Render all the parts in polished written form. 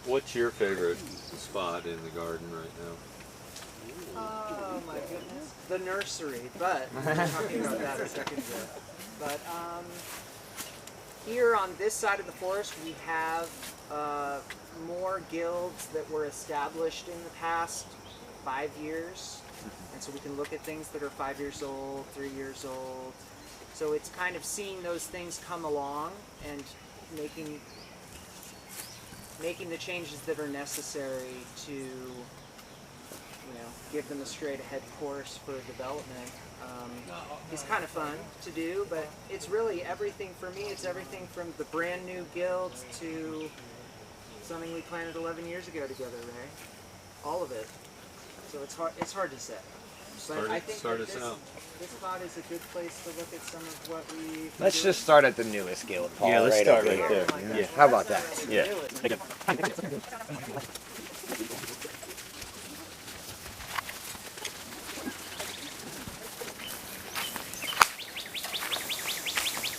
What's your favorite spot in the garden right now? Oh my goodness. The nursery, but we're talking about that a second ago. But here on this side of the forest we have more guilds that were established in the past 5 years. And so we can look at things that are 5 years old, 3 years old. So it's kind of seeing those things come along and making the changes that are necessary to give them a straight ahead course for development. It's kind of fun to do, but it's really everything for me. It's everything from the brand new guilds to something we planted 11 years ago together, Ray. All of it. So it's hard to say. But I think that this spot is a good place to look at some of what we. Let's just start at the newest guild, Paul. Yeah, let's right start over right here. there. Yeah. How about that? Yeah. So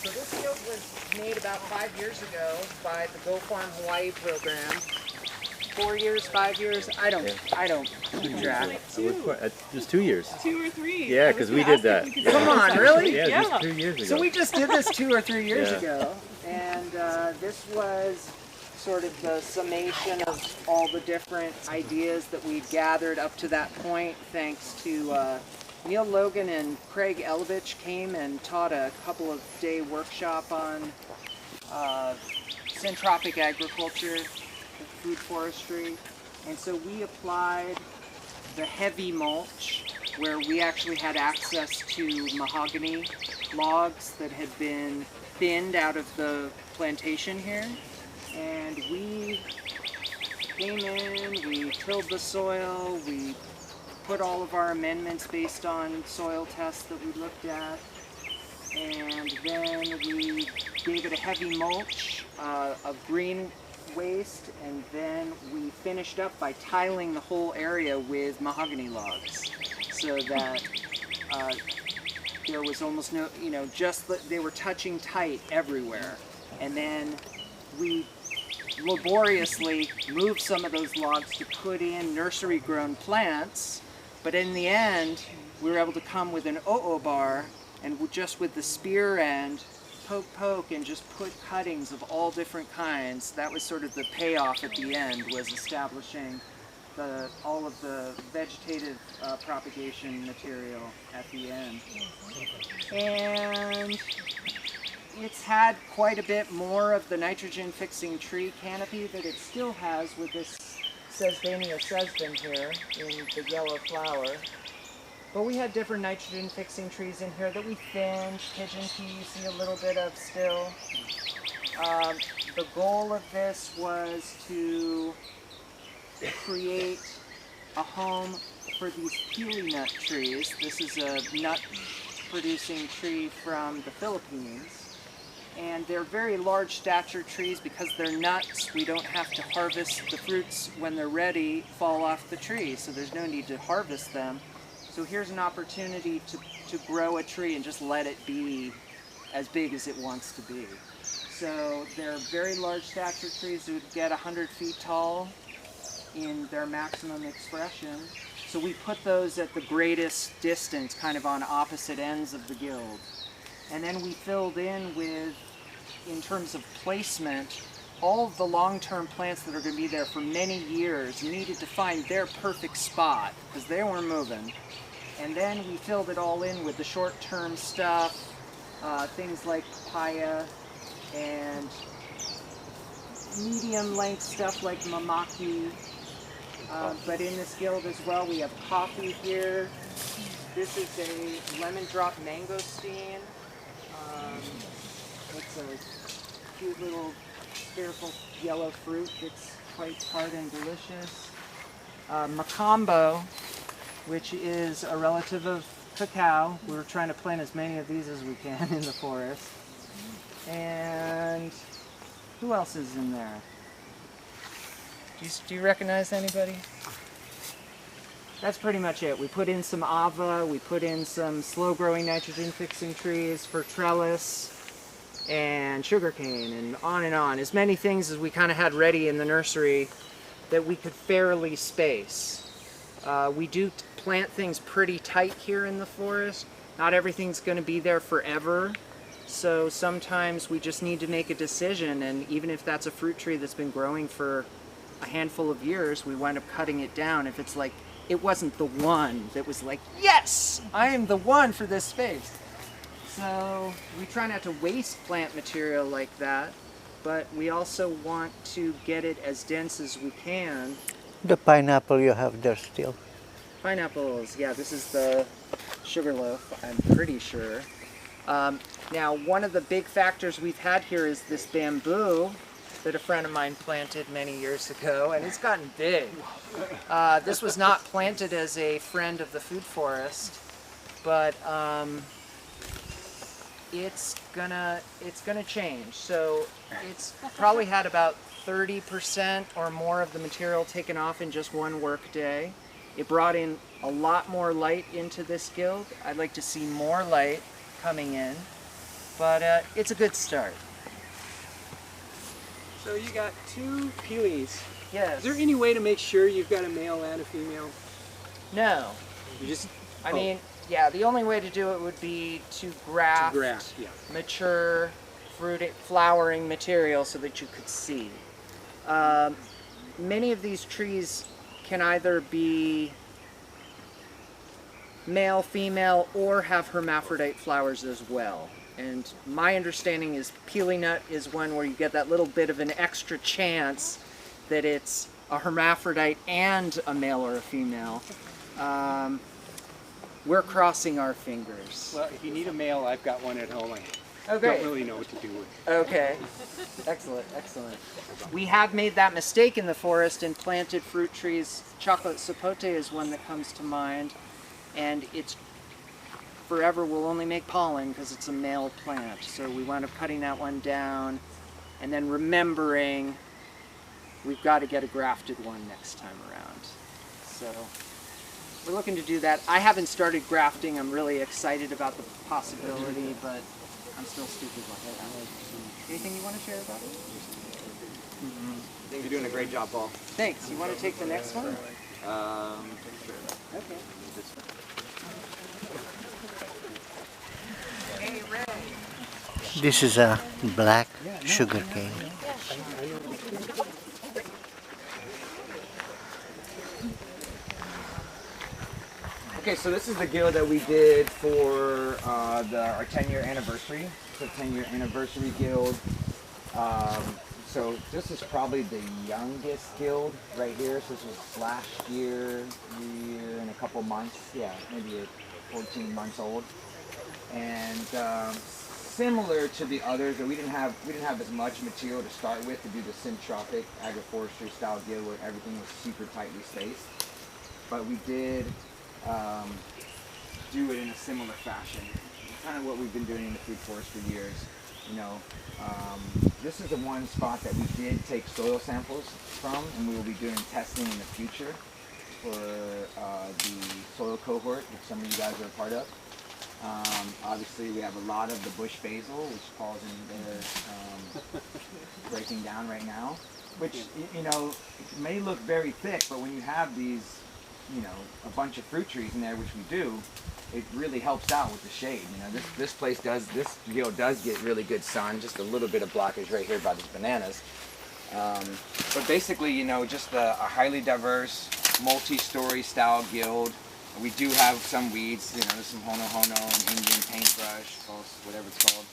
this field was made about 5 years ago by the Go Farm Hawaii program. 4 years, 5 years, I don't keep track. Just 2 years. 2 or 3. Yeah, because we did that. Come on, really? Yeah, just 2 years ago. So we just did this 2 or 3 years Yeah. ago, and this was sort of the summation of all the different ideas that we'd gathered up to that point, thanks to Neil Logan and Craig Elovich came and taught a couple of day workshop on syntropic agriculture, food forestry, and so we applied the heavy mulch where we actually had access to mahogany logs that had been thinned out of the plantation here, and we came in, we tilled the soil, we put all of our amendments based on soil tests that we looked at, and then we gave it a heavy mulch of green waste, and then we finished up by tiling the whole area with mahogany logs so that there was almost no, just that they were touching tight everywhere. And then we laboriously moved some of those logs to put in nursery grown plants, but in the end we were able to come with an o'o bar and just with the spear end poke and just put cuttings of all different kinds. That was sort of the payoff at the end, was establishing all of the vegetative propagation material at the end. And it's had quite a bit more of the nitrogen fixing tree canopy that it still has with this Sesbania sesbin here in the yellow flower. But we had different nitrogen fixing trees in here that we thinned. Pigeon pea you see a little bit of still. The goal of this was to create a home for these pili nut trees. This is a nut producing tree from the Philippines. And they're very large stature trees because they're nuts. We don't have to harvest the fruits when they're ready, fall off the tree. So there's no need to harvest them. So here's an opportunity to grow a tree and just let it be as big as it wants to be. So they're very large stature trees that would get 100 feet tall in their maximum expression. So we put those at the greatest distance, kind of on opposite ends of the guild. And then we filled in with, in terms of placement, all of the long-term plants that are going to be there for many years needed to find their perfect spot because they weren't moving. And then we filled it all in with the short-term stuff, things like papaya and medium-length stuff like mamaki. But in this guild as well, we have coffee here. This is a lemon drop mangosteen. It's a cute little spherical yellow fruit that's quite tart and delicious. Macambo, which is a relative of cacao. We're trying to plant as many of these as we can in the forest. And who else is in there? Do you recognize anybody? That's pretty much it. We put in some ava, we put in some slow-growing nitrogen-fixing trees for trellis, and sugarcane, and on. As many things as we kind of had ready in the nursery that we could fairly space. We do plant things pretty tight here in the forest. Not everything's going to be there forever. So sometimes we just need to make a decision, and even if that's a fruit tree that's been growing for a handful of years, we wind up cutting it down if it's like, it wasn't the one that was like, yes, I am the one for this space. So we try not to waste plant material like that, but we also want to get it as dense as we can. The pineapple you have there still. Pineapples, yeah, this is the sugarloaf, I'm pretty sure. Now, one of the big factors we've had here is this bamboo that a friend of mine planted many years ago, and it's gotten big. This was not planted as a friend of the food forest, but it's gonna change. So it's probably had about 30% or more of the material taken off in just one work day. It brought in a lot more light into this guild. I'd like to see more light coming in, but it's a good start. So you got 2 peelies. Yes. Is there any way to make sure you've got a male and a female? No. You just I mean, yeah, the only way to do it would be to graft, yeah. mature, flowering material so that you could see. Many of these trees can either be male, female, or have hermaphrodite flowers as well. And my understanding is peely nut is one where you get that little bit of an extra chance that it's a hermaphrodite and a male or a female. We're crossing our fingers. Well, if you need a male, I've got one at home. I Okay. don't really know what to do with. Okay. Excellent, excellent. We have made that mistake in the forest and planted fruit trees. Chocolate sapote is one that comes to mind. And it's forever will only make pollen because it's a male plant. So we wound up cutting that one down and then remembering we've got to get a grafted one next time around. So we're looking to do that. I haven't started grafting. I'm really excited about the possibility, but I'm still stupid like that. Anything you want to share about it? I think you're doing a great job, Paul. Thanks. You want to take the next one? Okay. Hey, Ray. This is a black sugar cane. Okay, so this is the guild that we did for our 10-year anniversary. It's a 10-year anniversary guild. So this is probably the youngest guild right here. So this was last year and a couple months. Yeah, maybe 14 months old. And similar to the others, we didn't have as much material to start with to do the syntropic agroforestry style guild where everything was super tightly spaced. But we did do it in a similar fashion. Kind of what we've been doing in the food forest for years. You know, this is the one spot that we did take soil samples from, and we will be doing testing in the future for the soil cohort, which some of you guys are a part of. Obviously, we have a lot of the bush basil, which Paul's in there breaking down right now. Which, you know, it may look very thick, but when you have these, you know, a bunch of fruit trees in there, which we do, it really helps out with the shade. You know, this guild does get really good sun. Just a little bit of blockage right here by these bananas. But basically, you know, just a highly diverse, multi-story style guild. We do have some weeds. You know, there's some hono and Indian paintbrush, whatever it's called.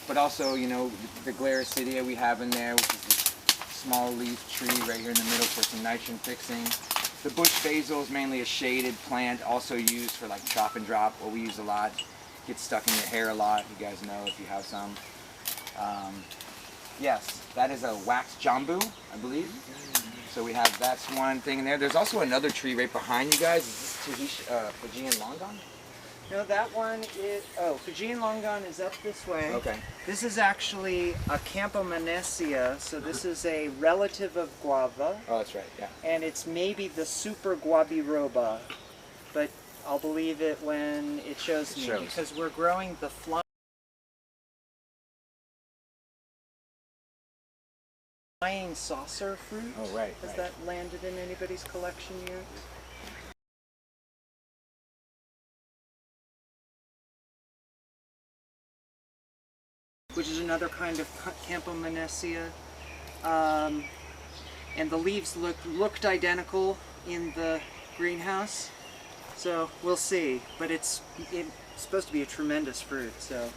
But also, you know, the Glaracidia we have in there, which is this small leaf tree right here in the middle for some nitrogen fixing. The bush basil is mainly a shaded plant, also used for like chop and drop, what we use a lot. Gets stuck in your hair a lot, you guys know if you have some. Yes, that is a wax jambu, I believe. So we have, that's one thing in there. There's also another tree right behind you guys. Is this Fijian longan? No, that one is, Fijian longan is up this way. Okay. This is actually a Campomanesia, so this is a relative of guava. Oh, that's right, yeah. And it's maybe the super guabiroba, but I'll believe it when it shows me, because we're growing the flying flying saucer fruit. Oh, right. Has that landed in anybody's collection yet? Which is another kind of Campomanaceae. And the leaves looked identical in the greenhouse. So we'll see. But it's supposed to be a tremendous fruit, so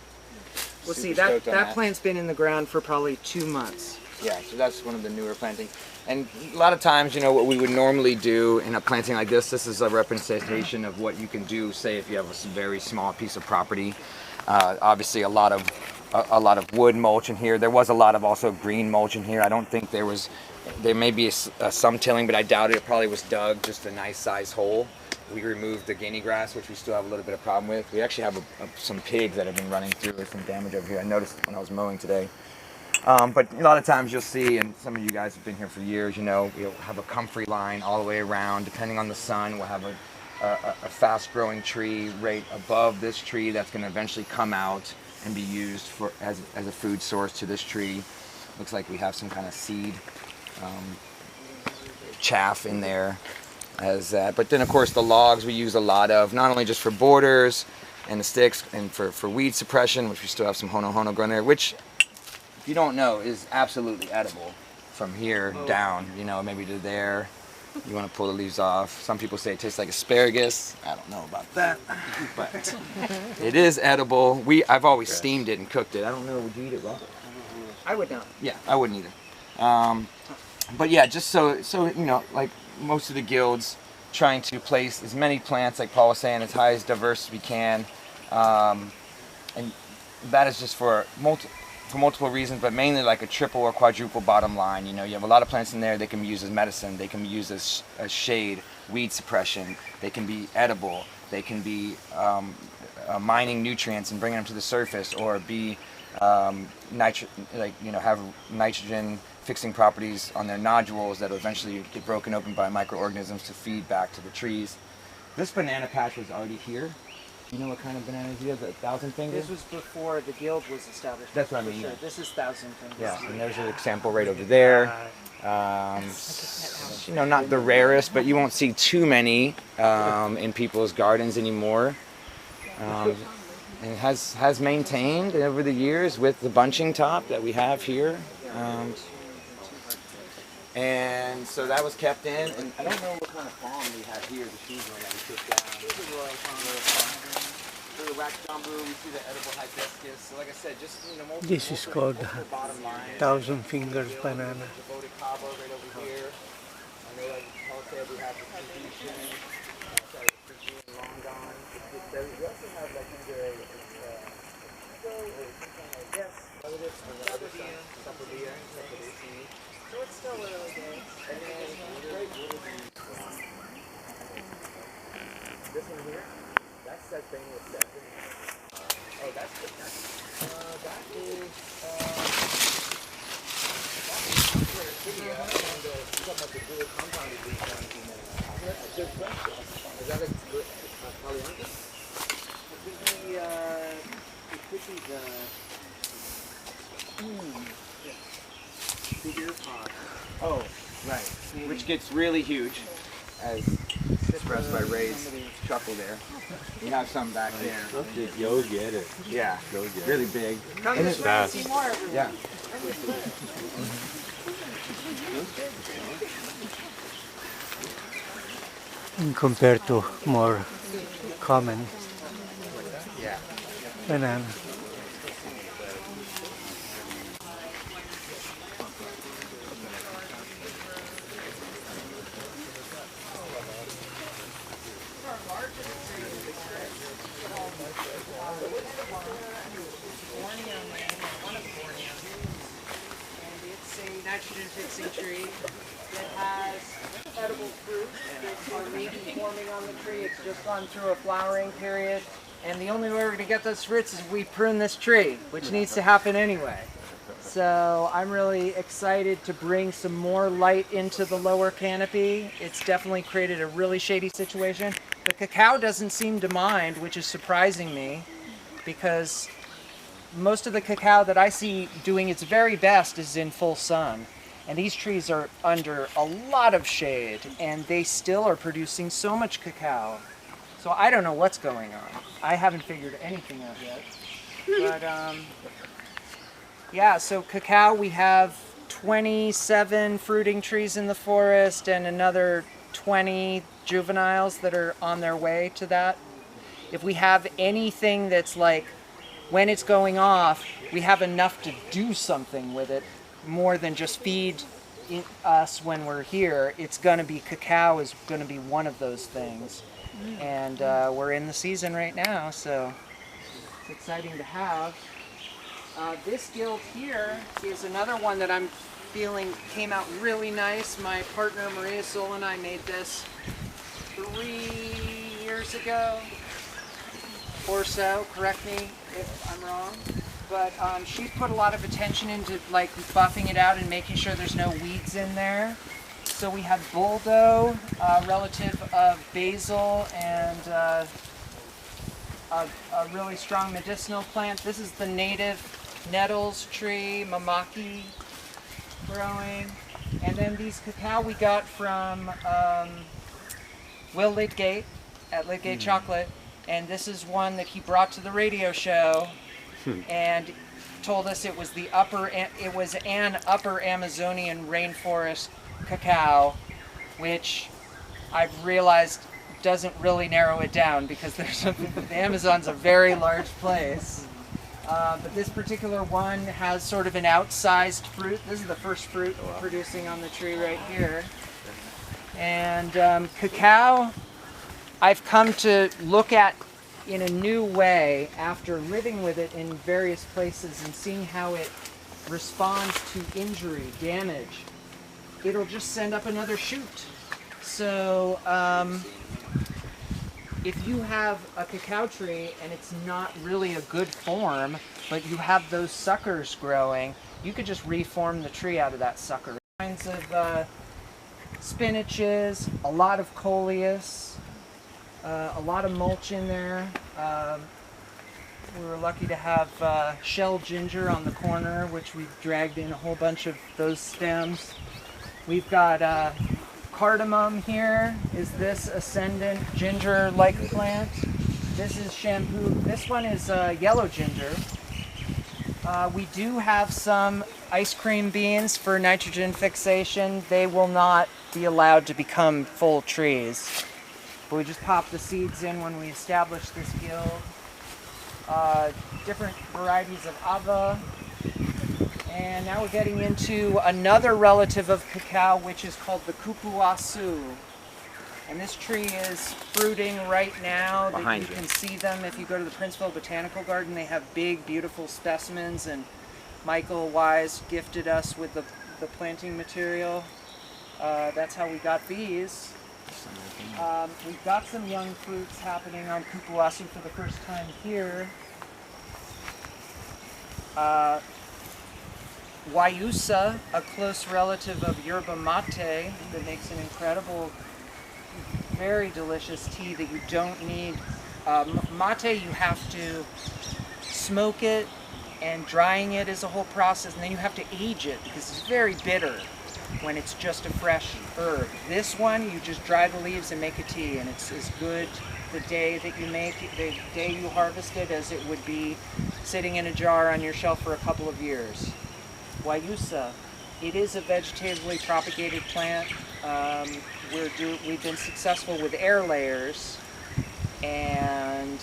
we'll see. That plant's been in the ground for probably 2 months. Yeah, so that's one of the newer plantings. And a lot of times, you know, what we would normally do in a planting like this is a representation of what you can do, say, if you have a very small piece of property. Obviously, a lot of wood mulch in here. There was a lot of also green mulch in here. I don't think there may be some tilling, but I doubt it. It probably was dug just a nice size hole. We removed the guinea grass, which we still have a little bit of problem with. We actually have some pigs that have been running through with some damage over here. I noticed when I was mowing today. But a lot of times you'll see, and some of you guys have been here for years, you know, we'll have a comfrey line all the way around. Depending on the sun, we'll have a fast-growing tree right above this tree that's going to eventually come out and be used as a food source to this tree. Looks like we have some kind of seed chaff in there as that. But then, of course, the logs we use a lot of, not only just for borders and the sticks and for weed suppression, which we still have some hono growing there, which, if you don't know, is absolutely edible from here down, you know, maybe to there. You want to pull the leaves off. Some people say it tastes like asparagus. I don't know about that, but it is edible. I've always steamed it and cooked it. I don't know, would you eat it raw? I would not. Yeah, I wouldn't either. But yeah, just so you know, like most of the guilds, trying to place as many plants, like Paul was saying, as high as diverse as we can, and that is just for multiple reasons, but mainly like a triple or quadruple bottom line. You know, you have a lot of plants in there. They can be used as medicine. They can be used as shade, weed suppression. They can be edible. They can be mining nutrients and bringing them to the surface, or be have nitrogen fixing properties on their nodules that will eventually get broken open by microorganisms to feed back to the trees. This banana patch was already here. You know what kind of bananas he has? 1,000 fingers? This was before the guild was established. That's what I mean. Sure. This is 1,000 fingers. Yeah, and there's an example right over there. You know, not the rarest, but you won't see too many in people's gardens anymore. And it has maintained over the years with the bunching top that we have here. And so that was kept in, and I don't know what kind of farm we have here, the huge one that we took down. This is a royal farm. The waxjambu, we see the edible hibiscus. So like I said, just, you know, This is called 1,000 fingers banana. The voted cabo right over here. I know, like Paul said, we have the Fijian, the Fijian long gone. We also have like either yes, on the other side, Sapodia. So it's still early days. And then this one here, that's that thing with that. Oh, that's good. That is India, and some of the dual compounded leaf ones in there. That's a good question. Is that a polyanthic? It could be the bigger pot. Oh, right. Which gets really huge, as expressed by Ray's chuckle there. We have some back there. Go get it. Yeah, Go get it. really big. Come this way and see more everyone. Yeah. Compared to more common banana. Nitrogen fixing tree that has edible fruit that are maybe forming on the tree. It's just gone through a flowering period, and the only way we're going to get those fruits is if we prune this tree, which needs to happen anyway. So I'm really excited to bring some more light into the lower canopy. It's definitely created a really shady situation. The cacao doesn't seem to mind, which is surprising me, because most of the cacao that I see doing its very best is in full sun. And these trees are under a lot of shade, and they still are producing so much cacao. So I don't know what's going on. I haven't figured anything out yet. But yeah, so cacao, we have 27 fruiting trees in the forest and another 20 juveniles that are on their way to that. If we have anything that's like, when it's going off, we have enough to do something with it, more than just feed us when we're here. It's going to be, cacao is going to be one of those things. And we're in the season right now, so it's exciting to have. This guild here is another one that I'm feeling came out really nice. My partner Maria Sol and I made this 3 years ago or so. Correct me if I'm wrong. But she put a lot of attention into like buffing it out and making sure there's no weeds in there. So we have Boldo, relative of basil, and a really strong medicinal plant. This is the native nettles tree, mamaki, growing. And then these cacao we got from Will Lydgate at Lydgate Chocolate. And this is one that he brought to the radio show and told us it was an upper Amazonian rainforest cacao, which I've realized doesn't really narrow it down because the Amazon's a very large place. But this particular one has sort of an outsized fruit. This is the first fruit producing on the tree right here. And cacao, I've come to look at in a new way after living with it in various places and seeing how it responds to injury, damage. It'll just send up another shoot. So if you have a cacao tree and it's not really a good form, but you have those suckers growing, you could just reform the tree out of that sucker. Kinds of spinaches, a lot of coleus, a lot of mulch in there. We were lucky to have shell ginger on the corner, which we've dragged in a whole bunch of those stems. We've got cardamom here. Is this ascendant ginger-like plant? This is shampoo. This one is yellow ginger. We do have some ice cream beans for nitrogen fixation. They will not be allowed to become full trees. But we just pop the seeds in when we establish this guild. Different varieties of ava. And now we're getting into another relative of cacao, which is called the kupuasu. And this tree is fruiting right now. You can see them if you go to the Princeville Botanical Garden. They have big, beautiful specimens, and Michael Wise gifted us with the planting material. That's how we got these. We've got some young fruits happening on kupuasu for the first time here. Wayusa, a close relative of yerba mate, that makes an incredible, very delicious tea that you don't need. Mate, you have to smoke it, and drying it is a whole process, and then you have to age it because it's very bitter when it's just a fresh herb. This one, you just dry the leaves and make a tea, and it's as good the day that you make it, the day you harvest it, as it would be sitting in a jar on your shelf for a couple of years. Wayusa, it is a vegetatively propagated plant. We've been successful with air layers and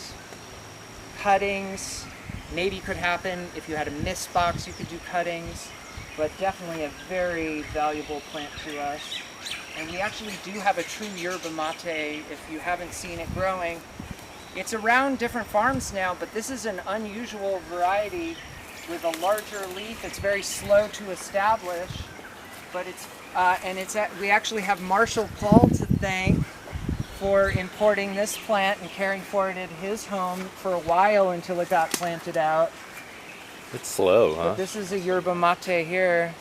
cuttings. Maybe could happen if you had a mist box, you could do cuttings, but definitely a very valuable plant to us. And we actually do have a true yerba mate if you haven't seen it growing. It's around different farms now, but this is an unusual variety with a larger leaf. It's very slow to establish, but we actually have Marshall Paul to thank for importing this plant and caring for it at his home for a while until it got planted out. It's slow, huh? But this is a yerba mate here.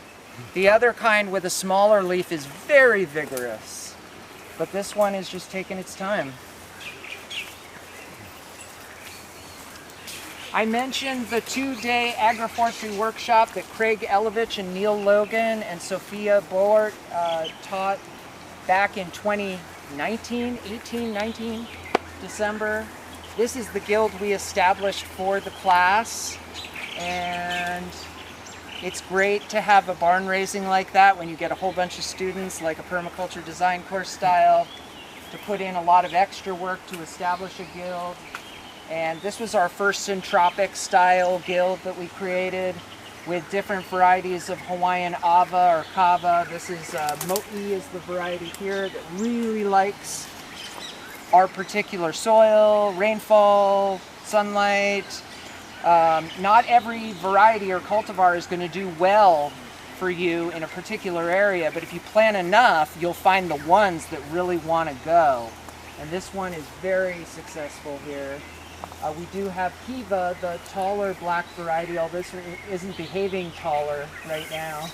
The other kind with a smaller leaf is very vigorous, but this one is just taking its time. I mentioned the 2-day agroforestry workshop that Craig Elovich and Neil Logan and Sophia Boert taught back in 2019, 18, 19, December. This is the guild we established for the class, and it's great to have a barn raising like that when you get a whole bunch of students, like a permaculture design course style, to put in a lot of extra work to establish a guild. And this was our first syntropic style guild that we created with different varieties of Hawaiian ava or kava. This is Mo'i is the variety here that really likes our particular soil, rainfall, sunlight. Not every variety or cultivar is going to do well for you in a particular area, but if you plant enough, you'll find the ones that really want to go. And this one is very successful here. We do have Kiva, the taller black variety, although this isn't behaving taller right now.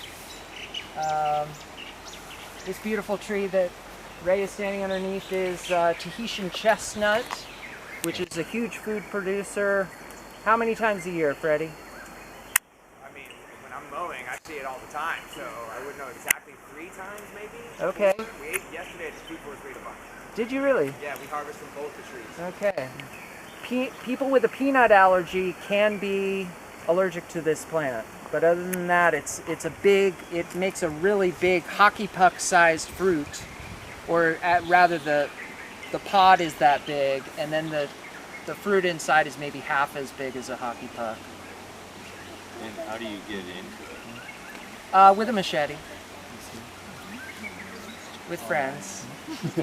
This beautiful tree that Ray is standing underneath is Tahitian chestnut, which is a huge food producer. How many times a year, Freddie? I mean, when I'm mowing, I see it all the time, so I wouldn't know exactly 3 times maybe. Okay. We ate yesterday at the Food Forest, we ate a bunch. Did you really? Yeah, we harvest from both the trees. Okay. People with a peanut allergy can be allergic to this plant, but other than that, it makes a really big hockey puck sized fruit, or rather the pod is that big, and then the fruit inside is maybe half as big as a hockey puck. And how do you get into it? With a machete. With friends.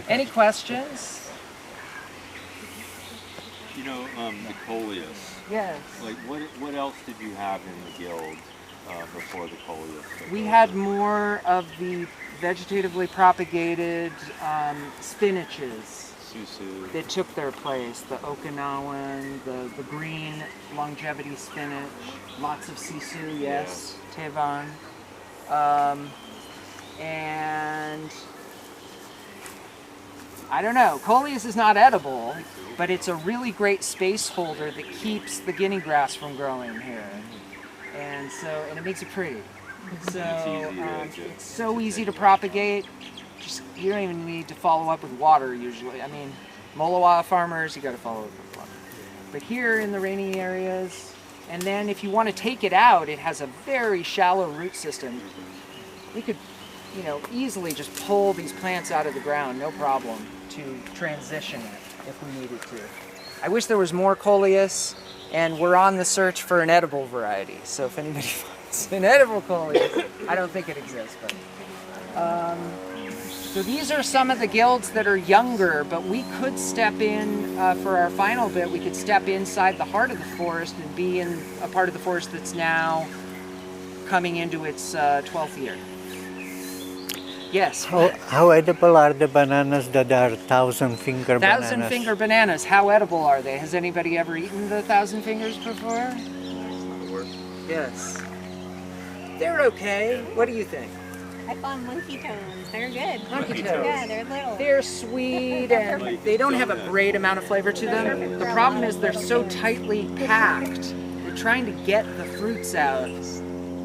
Any questions? You know, the coleus. Yes. Like, what else did you have in the guild before the coleus? We had more of the vegetatively propagated spinaches Susu. that took their place. The Okinawan, the green longevity spinach, lots of sisu, yes, tevan. And I don't know, coleus is not edible, but it's a really great space holder that keeps the guinea grass from growing here. And it makes it pretty. So it's so easy to propagate. Just you don't even need to follow up with water usually. I mean, Molowa farmers, you got to follow up with water. But here in the rainy areas, and then if you want to take it out, it has a very shallow root system. We could, easily just pull these plants out of the ground, no problem, to transition it if we needed to. I wish there was more coleus, and we're on the search for an edible variety. So if anybody finds an edible coleus, I don't think it exists, but. So these are some of the guilds that are younger, but we could step in for our final bit. We could step inside the heart of the forest and be in a part of the forest that's now coming into its 12th year. Yes. How edible are the bananas that are thousand-finger bananas? Thousand-finger bananas. How edible are they? Has anybody ever eaten the thousand fingers before? Yes. They're okay. What do you think? I found monkey toes. They're good. Monkey toes. Yeah, they're little. They're sweet and they don't have a great amount of flavor to them. The problem is they're so tightly packed. You're trying to get the fruits out.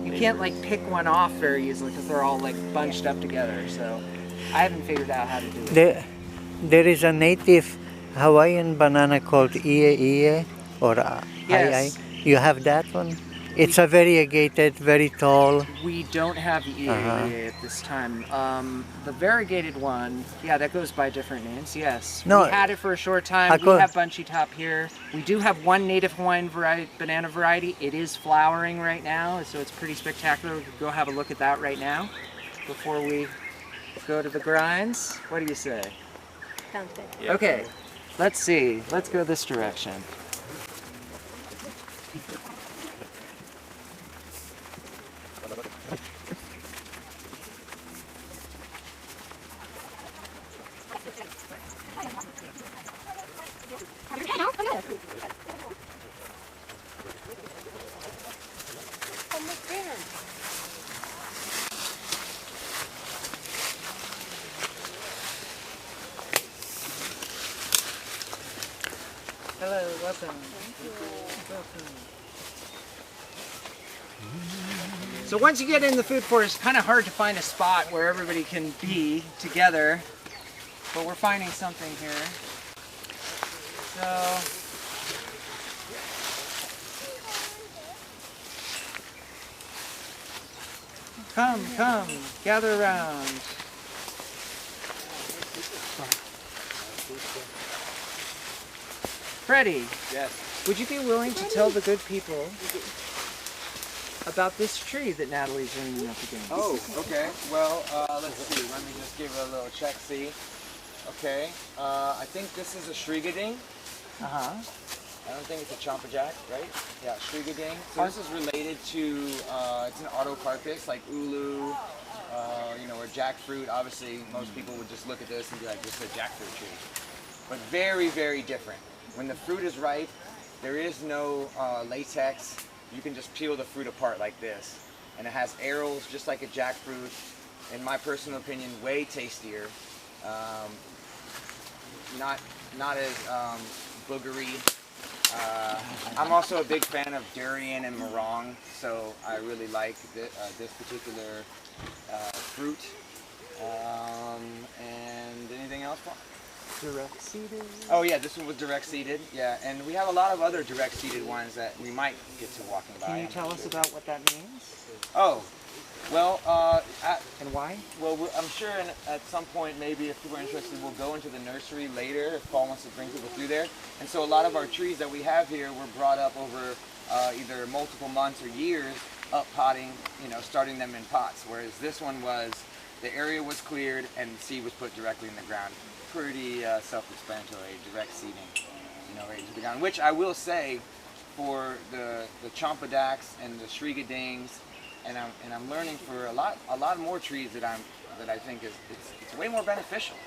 You can't pick one off very easily because they're all bunched up together. So I haven't figured out how to do it. There is a native Hawaiian banana called ie or Yes. ai. You have that one? It's a variegated, very tall. We don't have the EAA at this time. The variegated one, yeah, that goes by different names, yes. No, we had it for a short time. We have Bunchy Top here. We do have one native Hawaiian banana variety. It is flowering right now, so it's pretty spectacular. We could go have a look at that right now before we go to the grinds. What do you say? Sounds good. Yeah. Okay, let's see. Let's go this direction. Hello, welcome. So once you get in the food forest, it's kind of hard to find a spot where everybody can be together, but we're finding something here. So, come, gather around. Freddie, Yes. would you be willing to tell the good people about this tree that Natalie's leaning up against? Oh, okay. Well, let's see. Let me just give it a little check. See. Okay. I think this is a shrigading. Uh-huh. I don't think it's a champajack, right? Yeah, shrigading. So this is related to, it's an autocarpus, like ulu, you know, or jackfruit. Obviously, most people would just look at this and be like, this is a jackfruit tree. But very, very different. When the fruit is ripe, there is no latex. You can just peel the fruit apart like this. And it has arils just like a jackfruit. In my personal opinion, way tastier. Not as boogery. I'm also a big fan of durian and meringue, so I really like this particular fruit. And anything else? Direct seeded. Oh yeah, this one was direct seeded. Yeah, and we have a lot of other direct seeded ones that we might get to walking by. Can you tell us about what that means? Oh, well, And why? well, I'm sure at some point, maybe if people are interested, we'll go into the nursery later if Paul wants to bring people through there. And so a lot of our trees that we have here were brought up over either multiple months or years, up potting, you know, starting them in pots. Whereas this one was, the area was cleared and seed was put directly in the ground. Pretty self-explanatory, direct seeding, you know, right into the ground. Which I will say, for the champadaks and the shrigadings, and I'm learning for a lot more trees that I think it's way more beneficial.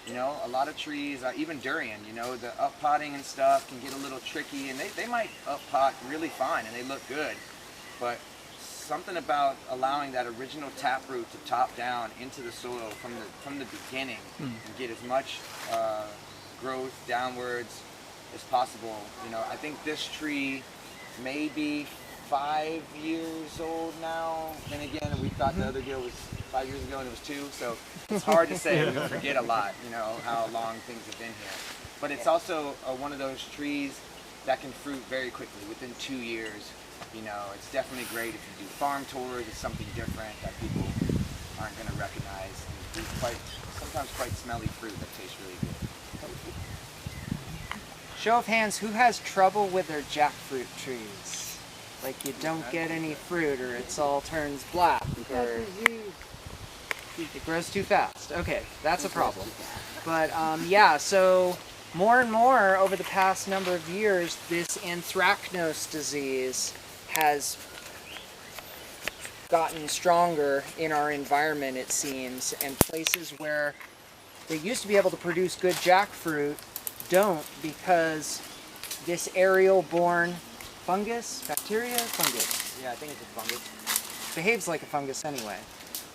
You know, a lot of trees, even durian, you know, the up potting and stuff can get a little tricky, and they might up pot really fine and they look good, but something about allowing that original taproot to top down into the soil from the beginning and get as much growth downwards as possible. You know, I think this tree may be 5 years old now. Then again, we thought the other deal was 5 years ago and it was 2, so it's hard to say. We forget a lot, you know, how long things have been here. But it's also one of those trees that can fruit very quickly, within 2 years. You know, it's definitely great if you do farm tours. It's something different that people aren't going to recognize. And it's sometimes quite smelly fruit that tastes really good. Show of hands, who has trouble with their jackfruit trees? Like you don't get any fruit, or it all turns black, or it grows too fast. Okay, that's a problem. But yeah, so more and more over the past number of years, this anthracnose disease has gotten stronger in our environment, it seems, and places where they used to be able to produce good jackfruit don't, because this aerial-borne fungus, bacteria, fungus, Yeah, I think it's a fungus. behaves like a fungus anyway.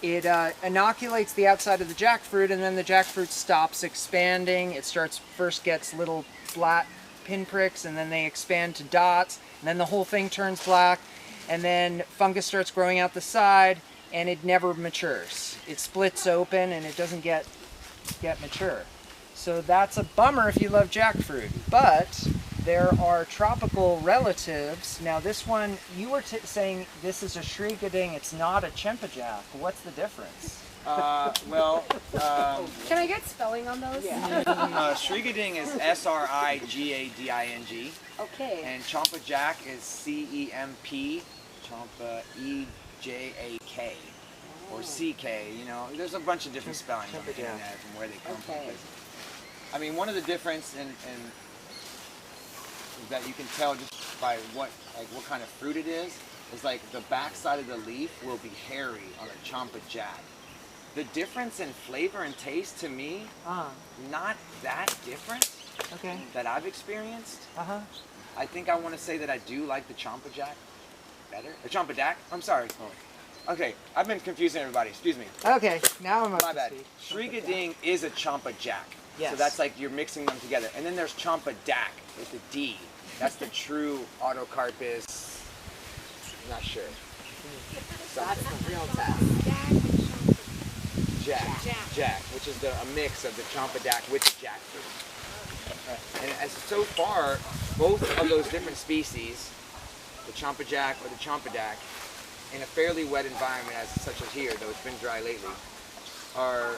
It inoculates the outside of the jackfruit, and then the jackfruit stops expanding. It first gets little flat pinpricks, and then they expand to dots, and then the whole thing turns black, and then fungus starts growing out the side, and it never matures. It splits open, and it doesn't get mature. So that's a bummer if you love jackfruit. But there are tropical relatives. Now this one, you were saying this is a shrigading, it's not a champajack. What's the difference? Well, Can I get spelling on those? Yeah. shrigading is S-R-I-G-A-D-I-N-G, Okay. and champajack is C-E-M-P, champa E-J-A-K, or C-K, you know. There's a bunch of different spellings on the internet from where they come from. Okay. I mean, one of the difference in that you can tell just by what kind of fruit it is like the back side of the leaf will be hairy on a champajack. The difference in flavor and taste to me, not that different Okay. that I've experienced. Uh-huh. I think I want to say that I do like the champajack better. The champajack? I'm sorry. Okay, I've been confusing everybody. Excuse me. Okay, now I'm up My to bad. speed. Shrigading is a champajack. Yes. So that's like you're mixing them together. And then there's Champa Dak with the D. That's the true Autocarpus. Not sure. That's the real test. Jack, which is a mix of the Champa Dak with the jackfruit. And as so far, both of those different species, the Champa Jack or the Champa Dak, in a fairly wet environment such as here, though it's been dry lately, are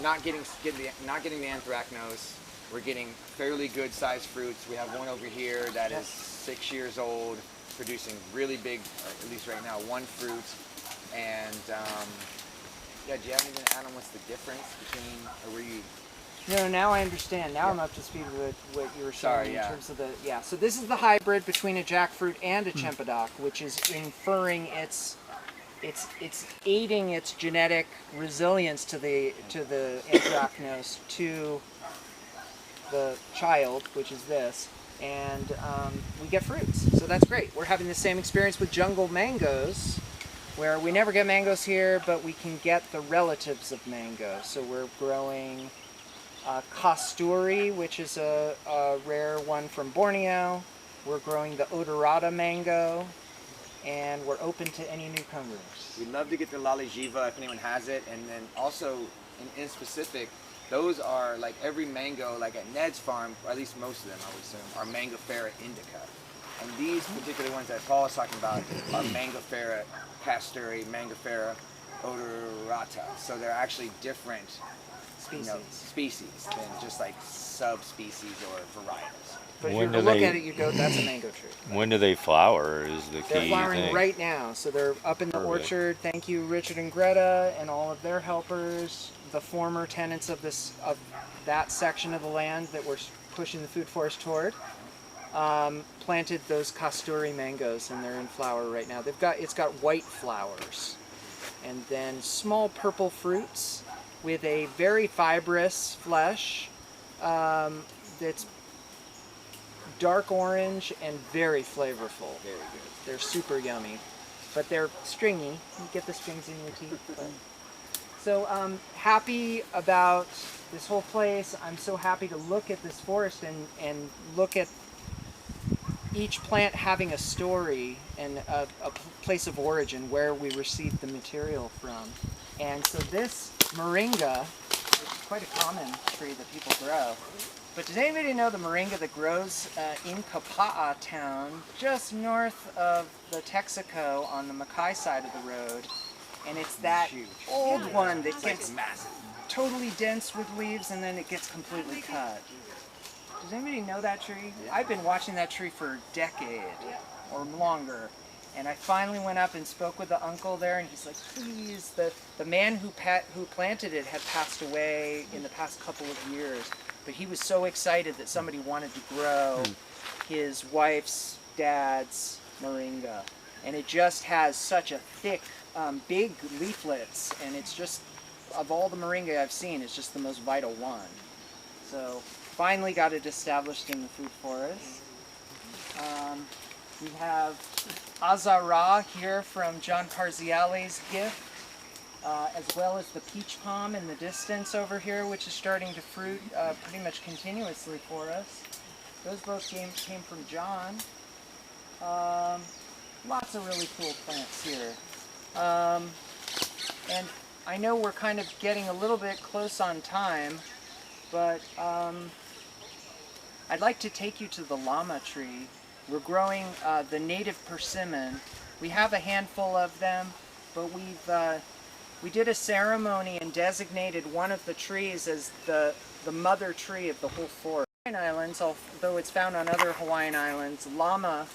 not getting the anthracnose. We're getting fairly good sized fruits. We have one over here that is 6 years old, producing really big, at least right now, one fruit. And yeah, do you have anything to add on what's the difference between, or were you? No, now I understand. Now I'm up to speed with what you were saying in terms of the, so this is the hybrid between a jackfruit and a Champa, which is inferring it's aiding its genetic resilience to the anthracnose to the child, which is this, and we get fruits. So that's great. We're having the same experience with jungle mangoes, where we never get mangoes here, but we can get the relatives of mango. So we're growing Kasturi, which is a rare one from Borneo. We're growing the Odorata mango, and we're open to any newcomers. We'd love to get the Lalijiva if anyone has it, and then also in specific, those are like every mango, like at Ned's farm, or at least most of them I would assume, are Mangifera indica. And these particular ones that Paul is talking about are Mangifera Kasturi, Mangifera Odorata. So they're actually different species than just like subspecies or varietals. But if you look at it, you go, that's a mango tree. When do they flower is the key They're flowering thing. right now. So they're up in the orchard. Thank you, Richard and Greta, and all of their helpers, the former tenants of that section of the land that we're pushing the food forest toward. Planted those Kasturi mangoes, and they're in flower right now. It's got white flowers, and then small purple fruits with a very fibrous flesh that's dark orange and very flavorful. Very good. They're super yummy, but they're stringy. You get the strings in your teeth. So I'm happy about this whole place. I'm so happy to look at this forest and look at each plant having a story and a place of origin where we received the material from. And so this moringa, which is quite a common tree that people grow, but does anybody know the moringa that grows in Kapa'a town, just north of the Texaco on the Mackay side of the road? And it's that old one that gets massive, totally dense with leaves, and then it gets completely cut. Does anybody know that tree? I've been watching that tree for a decade or longer. And I finally went up and spoke with the uncle there, and he's like, please, the man who planted it had passed away in the past couple of years, but he was so excited that somebody wanted to grow his wife's dad's moringa. And it just has such a thick, big leaflets, and it's just, of all the moringa I've seen, it's just the most vital one. So finally got it established in the food forest. We have Azara here from John Parziale's gift, as well as the peach palm in the distance over here, which is starting to fruit pretty much continuously for us. Those both came from John. Lots of really cool plants here. And I know we're kind of getting a little bit close on time, but I'd like to take you to the llama tree. We're growing the native persimmon. We have a handful of them, but we did a ceremony and designated one of the trees as the mother tree of the whole forest. Hawaiian Islands, although it's found on other Hawaiian islands, llama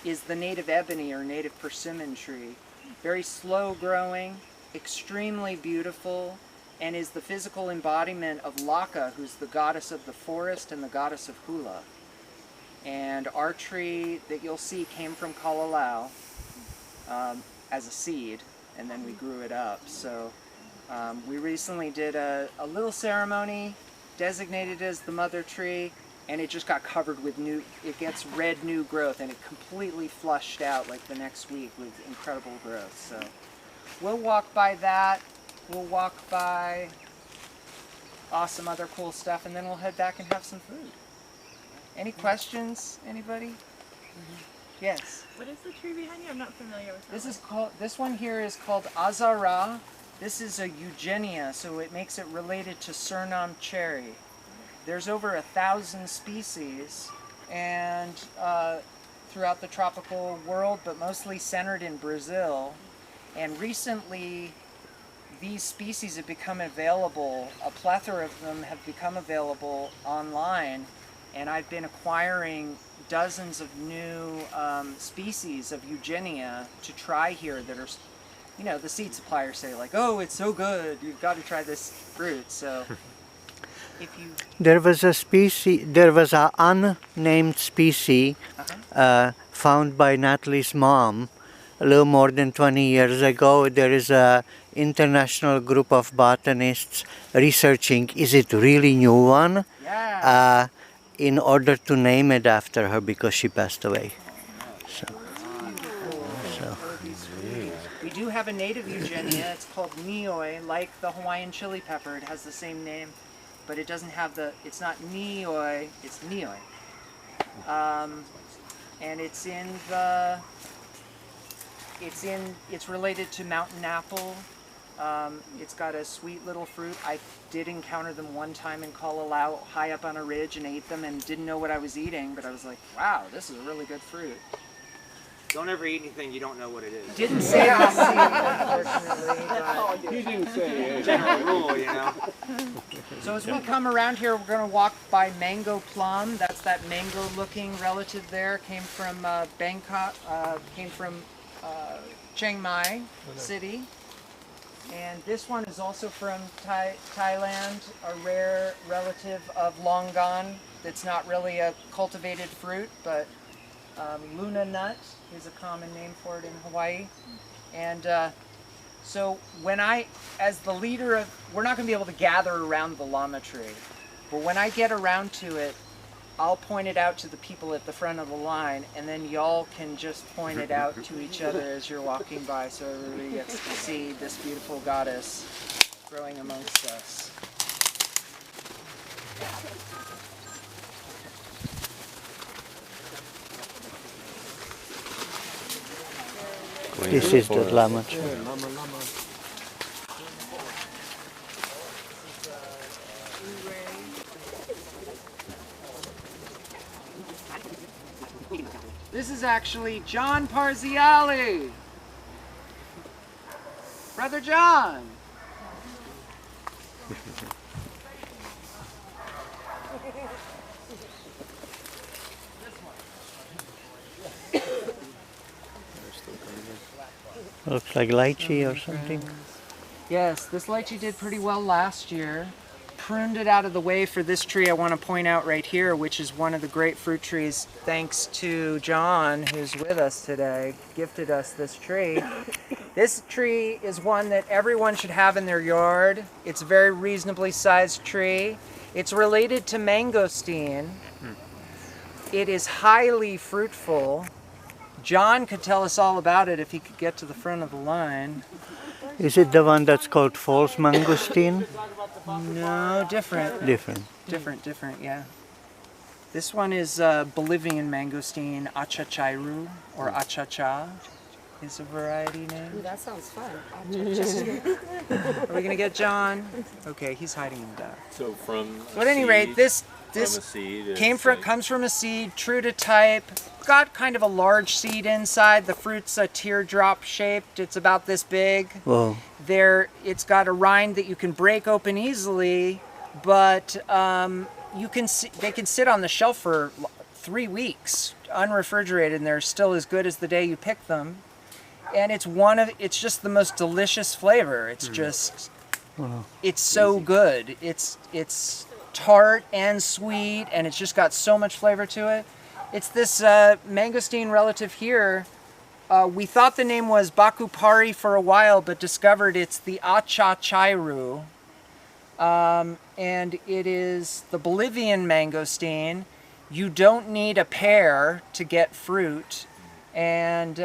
is the native ebony or native persimmon tree. Very slow growing, extremely beautiful, and is the physical embodiment of Laka, who's the goddess of the forest and the goddess of hula. And our tree that you'll see came from Kalalau as a seed, and then we grew it up. So we recently did a little ceremony, designated as the mother tree, and it just got covered with it gets red new growth, and it completely flushed out like the next week with incredible growth. So we'll walk by that. We'll walk by awesome other cool stuff, and then we'll head back and have some food. Any questions, anybody? Yes. What is the tree behind you? I'm not familiar with that. This one here is called Azara. This is a eugenia, so it makes it related to Suriname cherry. There's over 1,000 species, and throughout the tropical world, but mostly centered in Brazil. And recently, these species have become available. A plethora of them have become available online, and I've been acquiring dozens of new species of eugenia to try here that are, you know, the seed suppliers say like, oh, it's so good, you've got to try this fruit. So if you... There was a species, there was an unnamed species found by Natalie's mom a little more than 20 years ago. There is a international group of botanists researching, is it really new one? Yeah. In order to name it after her because she passed away. So. We do have a native eugenia. It's called nioi, like the Hawaiian chili pepper. It has the same name, but it doesn't have the, it's not nioi, it's nioi. And it's in the, it's related to mountain apple. It's got a sweet little fruit. I did encounter them one time in Kauai, high up on a ridge, and ate them and didn't know what I was eating, but I was like, wow, this is a really good fruit. Don't ever eat anything you don't know what it is. Didn't say on the seed, unfortunately. But... You didn't say. General rule, you know. So as we come around here, we're going to walk by mango plum. That's that mango-looking relative there. Came from Bangkok. Came from Chiang Mai City. And this one is also from Thailand, a rare relative of longan. That's not really a cultivated fruit, but Luna nut is a common name for it in Hawaii. And so when as the leader of, we're not going to be able to gather around the llama tree, but when I get around to it, I'll point it out to the people at the front of the line, and then y'all can just point it out to each other as you're walking by, so everybody gets to see this beautiful goddess growing amongst us. This is the llama tree. This is actually John Parziale. Brother John. Looks like lychee or something. Yes, this lychee did pretty well last year. Pruned it out of the way for this tree I want to point out right here, which is one of the great fruit trees, thanks to John, who's with us today, gifted us this tree. This tree is one that everyone should have in their yard. It's a very reasonably sized tree. It's related to mangosteen. It is highly fruitful. John could tell us all about it if he could get to the front of the line. Is it the one that's called false mangosteen? No, different. Different, yeah. This one is Bolivian mangosteen, achachairu, or achacha is a variety name. Ooh, that sounds fun. Are we gonna get John? Okay, he's hiding in the back. So from But at any rate, this comes from a seed, true to type. Got kind of a large seed inside. The fruit's a teardrop shaped. It's about this big. Whoa. It's got a rind that you can break open easily, but they can sit on the shelf for 3 weeks, unrefrigerated, and they're still as good as the day you pick them. And it's just the most delicious flavor. It's just, it's so good. It's tart and sweet, and it's just got so much flavor to it. It's this mangosteen relative here. We thought the name was Bakupari for a while, but discovered it's the achachairu. And it is the Bolivian mangosteen. You don't need a pear to get fruit. And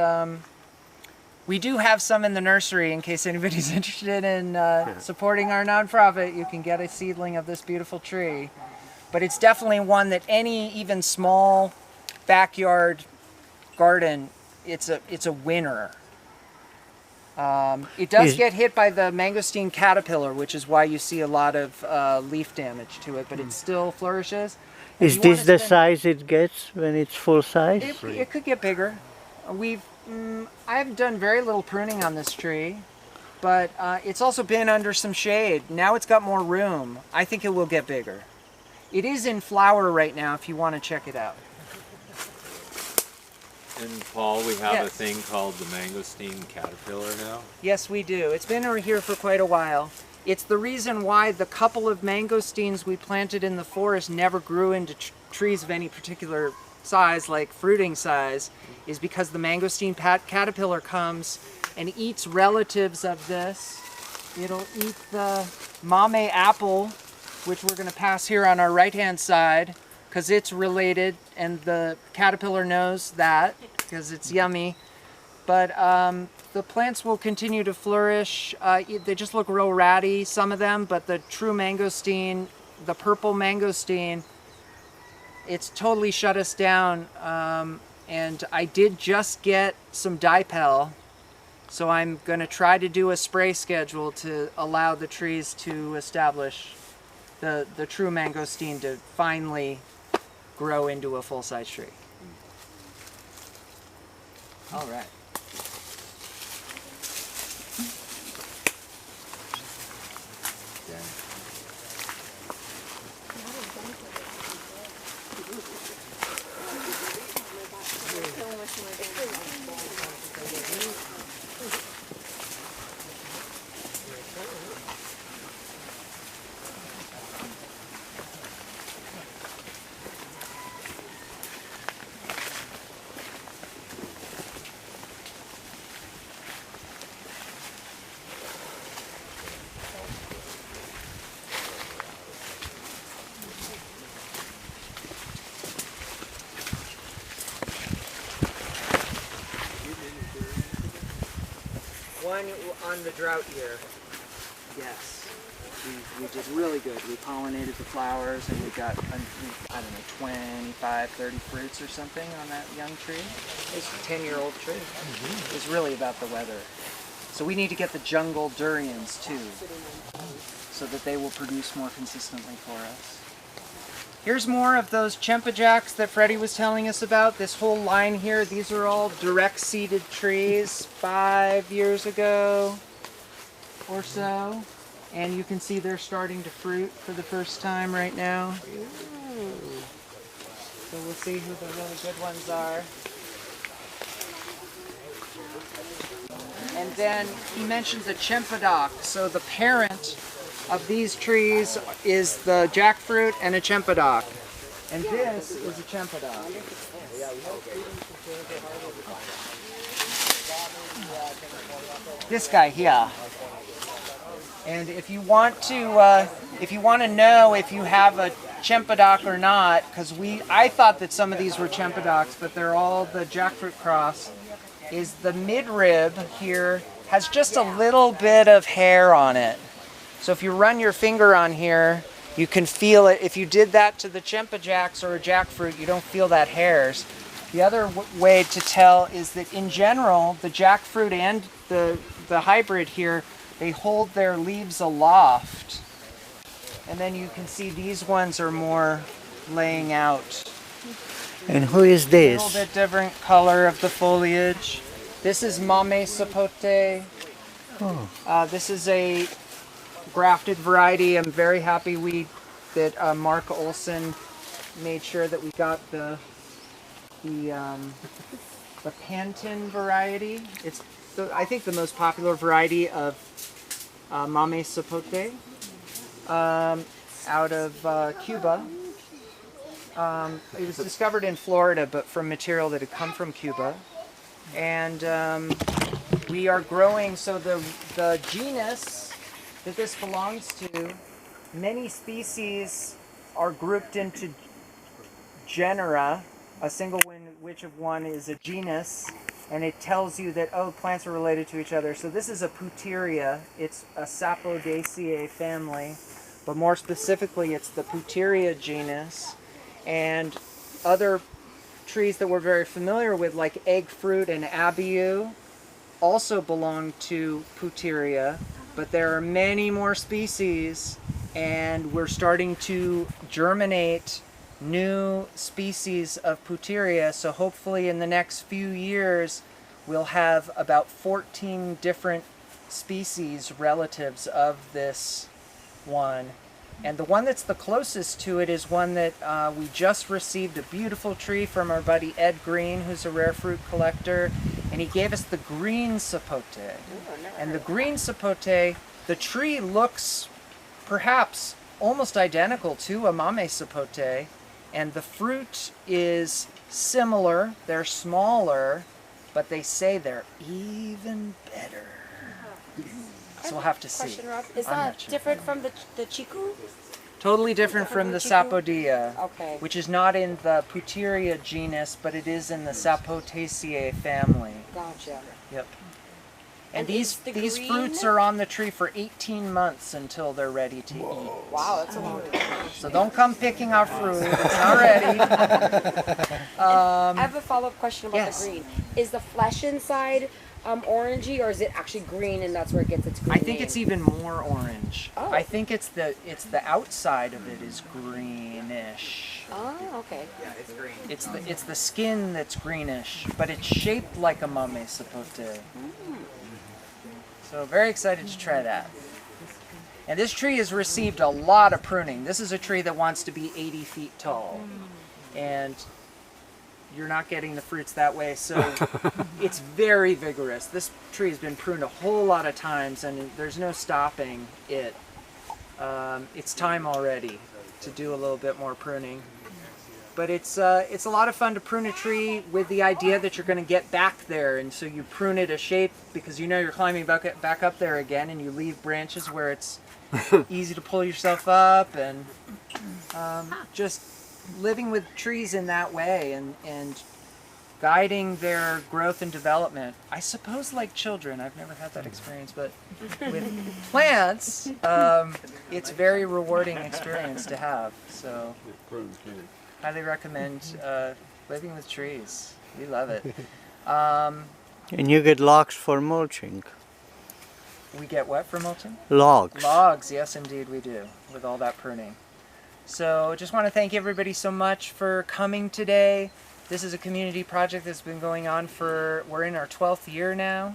We do have some in the nursery in case anybody's interested in supporting our nonprofit. You can get a seedling of this beautiful tree. But it's definitely one that any even small backyard garden, it's a winner. It does get hit by the mangosteen caterpillar, which is why you see a lot of leaf damage to it, but it still flourishes. Is this the size it gets when it's full size? It could get bigger. I've done very little pruning on this tree, but it's also been under some shade. Now it's got more room. I think it will get bigger. It is in flower right now if you want to check it out. And Paul, we have Yes. a thing called the mangosteen caterpillar now. Yes, we do. It's been over here for quite a while. It's the reason why the couple of mangosteens we planted in the forest never grew into trees of any particular size, like fruiting size, is because the mangosteen caterpillar comes and eats relatives of this. It'll eat the mame apple, which we're going to pass here on our right-hand side, because it's related, and the caterpillar knows that, because it's yummy. But the plants will continue to flourish. They just look real ratty, some of them, but the true mangosteen, the purple mangosteen, it's totally shut us down. And I did just get some dipel, so I'm going to try to do a spray schedule to allow the trees to establish the true mangosteen to finally grow into a full-size tree. All right. One on the drought year, yes. We did really good. We pollinated the flowers and we got, I don't know, 25, 30 fruits or something on that young tree. It's a 10-year-old tree. It's really about the weather. So we need to get the jungle durians too, so that they will produce more consistently for us. Here's more of those chempajacks that Freddie was telling us about. This whole line here, these are all direct seeded trees 5 years ago or so. And you can see they're starting to fruit for the first time right now. So we'll see who the really good ones are. And then he mentions a chempedoc. So the parent of these trees is the jackfruit and a chempedoc. And this is a chempedoc. This guy here. And if you want to know if you have a chempedoc or not, because I thought that some of these were chempedocs, but they're all the jackfruit cross, is the midrib here has just a little bit of hair on it. So if you run your finger on here, you can feel it. If you did that to the chempajacks or a jackfruit, you don't feel that hairs. The other way to tell is that in general, the jackfruit and the hybrid here, they hold their leaves aloft. And then you can see these ones are more laying out. And who is A this? little bit different color of the foliage. This is mame sapote. Oh. This is a grafted variety. I'm very happy that Mark Olson made sure that we got the Panton variety. It's I think the most popular variety of mame sapote out of Cuba. It was discovered in Florida, but from material that had come from Cuba. And we are growing, so the genus that this belongs to, many species are grouped into genera, a single which of one is a genus. and it tells you that, oh, plants are related to each other. So this is a Puteria. It's a Sapodacea family, but more specifically, it's the Puteria genus. And other trees that we're very familiar with, like egg fruit and abiu, also belong to Puteria, but there are many more species, and we're starting to germinate new species of Puteria, so hopefully in the next few years we'll have about 14 different species relatives of this one. And the one that's the closest to it is one that we just received a beautiful tree from our buddy Ed Green, who's a rare fruit collector, and he gave us the green sapote. And the green sapote, the tree looks perhaps almost identical to a mame sapote, and the fruit is similar. They're smaller, but they say they're even better. So we'll have to see. Question, Rob. Is that different from the chiku? Totally different from the Sapodea, Okay. which is not in the Puteria genus, but it is in the Sapotaceae family. Gotcha. Yep. And And these is the green- fruits are on the tree for 18 months until they're ready to eat. Wow, that's a long time. So don't come picking our fruit. It's not ready. I have a follow-up question about yes. the green. Is the flesh inside orangey, or is it actually green and that's where it gets its green I think name? it's even more orange. Oh. I think it's the outside of it is greenish. Oh, okay. It's the skin that's greenish, but it's shaped like a mame sapote. So very excited to try that. And this tree has received a lot of pruning. This is a tree that wants to be 80 feet tall. And you're not getting the fruits that way, so it's very vigorous. This tree has been pruned a whole lot of times, and there's no stopping it. It's time already to do a little bit more pruning. But it's a lot of fun to prune a tree with the idea that you're going to get back there, and so you prune it a shape because you know you're climbing back up there again, and you leave branches where it's easy to pull yourself up, and just living with trees in that way and guiding their growth and development. I suppose like children. I've never had that experience, but with plants, it's a very rewarding experience to have. So highly recommend living with trees. We love it. And you get logs for mulching. We get what for mulching? Logs. Logs, yes indeed we do, with all that pruning. So just want to thank everybody so much for coming today. This is a community project that's been going on we're in our 12th year now.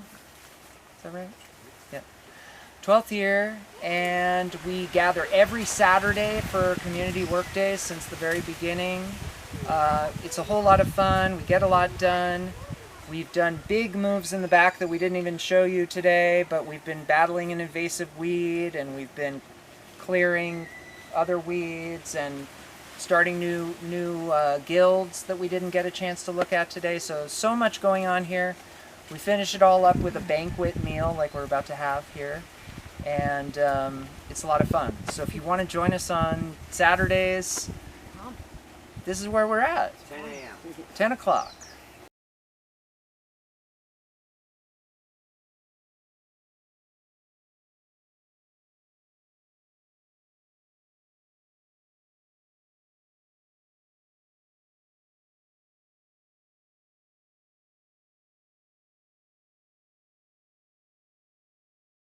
Is that right? Yeah. 12th year, and we gather every Saturday for community work days since the very beginning. It's a whole lot of fun. We get a lot done. We've done big moves in the back that we didn't even show you today, but we've been battling an invasive weed, and we've been clearing other weeds and starting new guilds that we didn't get a chance to look at today. So much going on here. We finish it all up with a banquet meal like we're about to have here, and it's a lot of fun. So if you want to join us on Saturdays, this is where we're at. 10 a.m. 10 o'clock.